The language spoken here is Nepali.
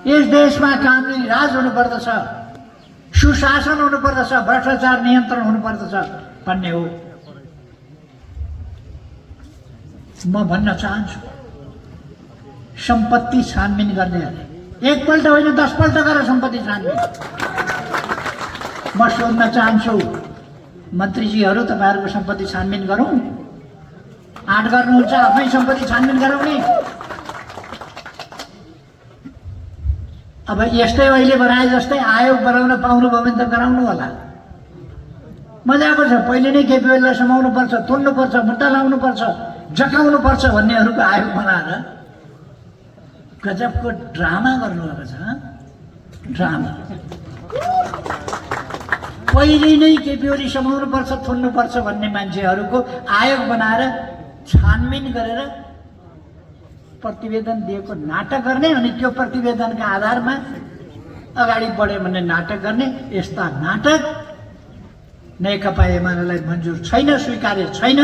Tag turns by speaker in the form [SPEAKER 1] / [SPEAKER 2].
[SPEAKER 1] यस देशमा कानुनी राज हुनुपर्दछ, सुशासन हुनुपर्दछ, भ्रष्टाचार नियन्त्रण हुनुपर्दछ भन्ने हो। म भन्न चाहन्छु सम्पत्ति छानबिन गर्नेहरूले एकपल्ट होइन 10 पल्ट गरेर सम्पत्ति छानबिन। म सोध्न चाहन्छु मन्त्रीजीहरू, तपाईँहरूको सम्पत्ति छानबिन गरौँ? आँट गर्नुहुन्छ आफै सम्पत्ति छानबिन गराउने? अब यस्तै अहिले बनाए जस्तै आयोग बनाउन पाउनुभयो भने त गराउनु होला। मजाको छ, पहिले नै केपीओलीलाई समाउनु पर्छ, तुन्नु पर्छ, मुद्दा लाउनु पर्छ, जकाउनु पर्छ भन्नेहरूको आयोग बनाएर गजबको ड्रामा गर्नुभएको छ। ड्रामा पहिले नै केपीओली समाउनु पर्छ, थुन्नु पर्छ भन्ने मान्छेहरूको आयोग बनाएर छानबिन गरेर प्रतिवेदन दिएको नाटक गर्ने, अनि त्यो प्रतिवेदनका आधारमा अगाडि बढ्यो भन्ने नाटक गर्ने। यस्ता नाटक नेकपा एमालेलाई मन्जुर छैन, स्वीकार्य छैन।